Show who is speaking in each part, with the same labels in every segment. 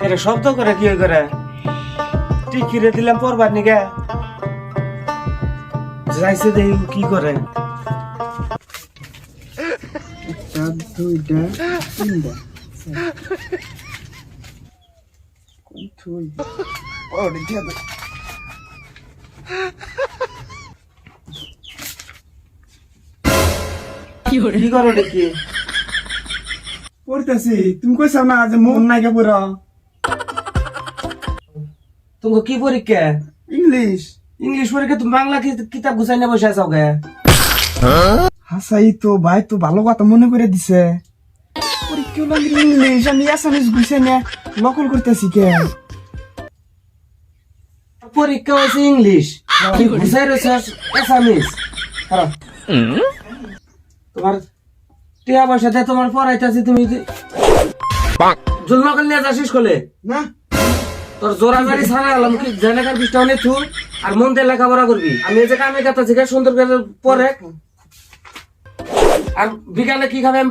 Speaker 1: এটা শব্দ করে কি করে টিকিরে দিলাম পরবার নিকে যাইছে দেই কি করে একটা দুইটা তিনটা কই ওরে দিয়া কি করো দেখি
Speaker 2: পড়তেছি তুমি কইছো না যে মন নাই কে পড়ো
Speaker 1: তুমি কি পরীক্ষা
Speaker 2: ইংলিশ
Speaker 1: ইংলিশ পরীক্ষা তুমি বাংলা কিতাব গুছাই না বসে আছো গে
Speaker 2: হাসাই তো ভাই তো ভালো কথা মনে করে দিছে পরীক্ষা লাগে ইংলিশ আমি আসামিস গুছে না নকল করতেছি কে
Speaker 1: পরীক্ষা হয়েছে ইংলিশ গুছাই রয়েছে আসামিস তোমার টিয়া পয়সা দিয়ে তোমার পড়াইতেছি তুমি জুলমা করলে যাস স্কুলে
Speaker 2: না
Speaker 1: তোর জোড়া গাড়ি ছাড়া গেলাম কি জেনেকার বৃষ্টি অনেক থু আর মন দিয়ে লেখাপড়া করবি আমি এই যে কামে কাটা থেকে সুন্দর করে পরে আর বিকালে কি খাবে আমি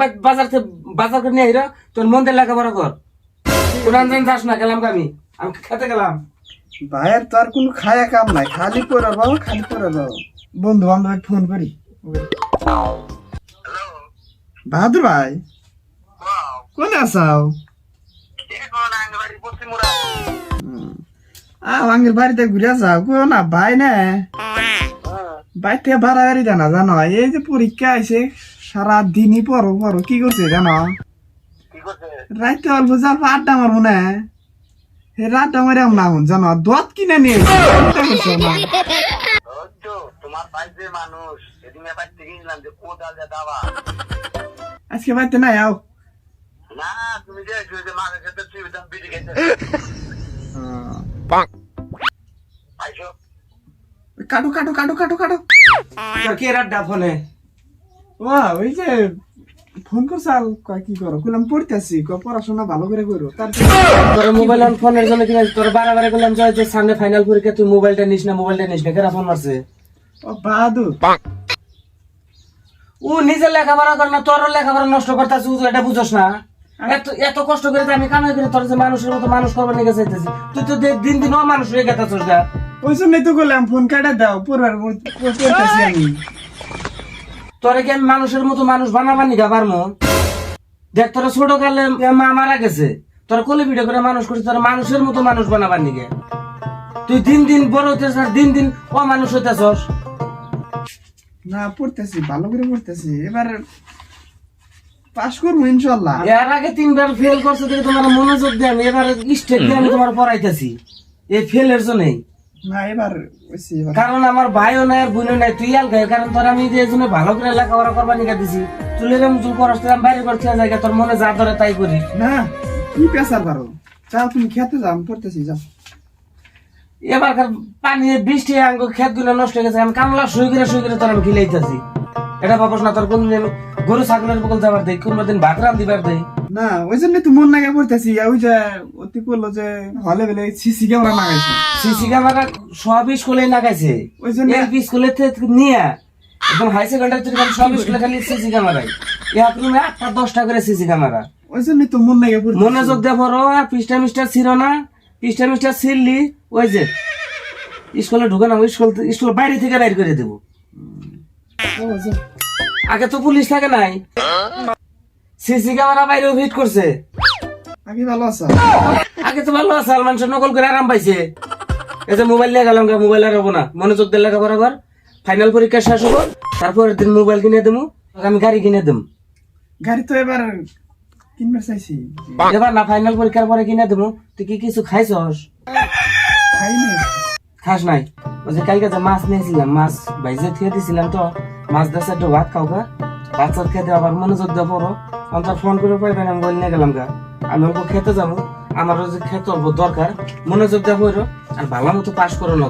Speaker 1: বাজার করে নিয়ে আইরা তোর মন দিয়ে লেখাপড়া কর কোরআন জান যাস না গেলাম আমি আমি খেতে গেলাম
Speaker 2: ভাইয়ের তো আর কোনো খায়া কাম নাই খালি পড়ার বাবা খালি পড়ার বাবা বন্ধু বান্ধব ফোন করি বাহাদুর ভাই কোন আসাও আঙ্গের বাড়িতে ঘুরে যাও কো না ভাই না ভাই থেকে বাড়াবাড়ি জানা জানো এই যে পরীক্ষা আছে সারা দিনই পড়ো পড়ো কি করছে জানো রাইতে অল্প যার আড্ডা মারবো না আড্ডা মারে না হন জানো দত কিনে নিয়ে আজকে বাড়িতে নাই আও কাটো কাটো কাটো কাটো কাটো
Speaker 1: তোর কে রাড্ডা ফোনে
Speaker 2: ও ওই যে ফোন করছাল কয় কি করো কইলাম পড়তেছি পড়াশোনা ভালো করে করো তার
Speaker 1: তোর মোবাইল অন ফোনের জন্য কিনা তোর বারবার করলাম যে সামনে ফাইনাল পরীক্ষা তুই মোবাইলটা নিস না কেরা ফোন মারছে
Speaker 2: ও বাহাদুর
Speaker 1: ও নিজের লেখাপড়া করে না তোর লেখাপড়া নষ্ট করতেছিস এটা বুঝোস না এত এত কষ্ট করে যে আমি কামাই করে তোর যে মানুষের মতো মানুষ করবার নিয়ে চাইতেছি তুই তো দিন দিন মানুষ হয়ে গেছিস গা
Speaker 2: ওই জন্যই তো করলাম ফোন কাটা দাও পড়তেছি আমি
Speaker 1: তোরে কি আমি মানুষের মতো মানুষ বানাবার নিগা পারমো দেখ তোরা ছোট কালে মা মারা গেছে তোরা কোলে ভিডিও করে মানুষ করছিস তোরা মানুষের মতো মানুষ বানাবার নিগে তুই দিন দিন বড় হইতেছ আর দিন দিন অমানুষ হইতেছস
Speaker 2: না পড়তেছি ভালো করে পড়তেছি এবার পাস করবো ইনশাল্লাহ
Speaker 1: এর আগে 3বার ফেল করছে দেখে তোমার মনোযোগ দিয়ে আমি এবার স্টেট দিয়ে আমি তোমার পড়াইতেছি এই ফেলের জন্যই
Speaker 2: না এবার
Speaker 1: কারণ আমার ভাইও নাই আর বোনও নাই তুই আল গায়ে কারণ তোর আমি যে জন্য ভালো করে লেখাপড়া করবার নিকা দিছি চুলের মুচুল পড়াশোনা বাইরে করতে জায়গা তোর মনে যা ধরে তাই করি
Speaker 2: না কি পেশার পারো যাও তুমি খেতে যাও আমি পড়তেছি যাও
Speaker 1: এবারকার পানি বৃষ্টি আঙ্গ ক্ষেত গুলো নষ্ট হয়ে গেছে আমি কামলা শুয়ে করে তোর আমি খিলাইতেছি এটা ভাবস না তোর কোনদিন গরু ছাগলের বকল যাবার দেই কোন দিন ভাত রান দিবার দেই
Speaker 2: না ওই জন্য তো মন লাগে পড়তেছি ওই যে অতি করলো যে হলে বেলে সিসি ক্যামেরা লাগাইছে
Speaker 1: সিসি ক্যামেরা সব স্কুলে লাগাইছে
Speaker 2: ওই জন্য
Speaker 1: এলপি স্কুলে নিয়ে একদম হাই সেকেন্ডারি থেকে সব স্কুলে খালি সিসি ক্যামেরাই এক রুমে 8টা-10টা করে সিসি ক্যামেরা
Speaker 2: ওই জন্য তো মন লাগে পড়তেছি
Speaker 1: মনোযোগ দিয়ে পড়ো পৃষ্ঠা মিস্টার ছিল না পৃষ্ঠা মিস্টার ছিললি ওই যে স্কুলে ঢুকে না স্কুল বাইরে থেকে বাইর করে দেবো আগে তো পুলিশ থাকে নাই সিসি ক্যামেরা বাইরে ফিট করছে
Speaker 2: আগে ভালো আছে
Speaker 1: আগে তো ভালো আছে মানুষের নকল করে আরাম পাইছে এই যে মোবাইল নিয়ে গেলাম মোবাইল আর হবো না মনোযোগ দিয়ে লেখাপড়া কর ফাইনাল পরীক্ষা শেষ হবো তারপরের দিন মোবাইল কিনে দেবো আমি গাড়ি কিনে দেবো
Speaker 2: গাড়ি তো এবার কিনবার চাইছি
Speaker 1: এবার না ফাইনাল পরীক্ষার পরে কিনে দেবো তুই কি কিছু খাইছস
Speaker 2: খাইনি
Speaker 1: খাস নাই ওই যে কালকে যে মাছ নিয়েছিলাম মাছ ভাইজে খেয়ে দিয়েছিলাম তো মাছ দেশে একটু ভাত খাও গা ভাত চাত খেতে আবার মনোযোগ দিয়ে পড়ো অন্তর ফোন করে পাইবেন আমি বলে নিয়ে গেলাম গা আমি অল্প খেতে যাবো আমারও যে খেতে অল্প দরকার মনোযোগ দিয়ে পড়ো আর ভালো মতো পাস করো না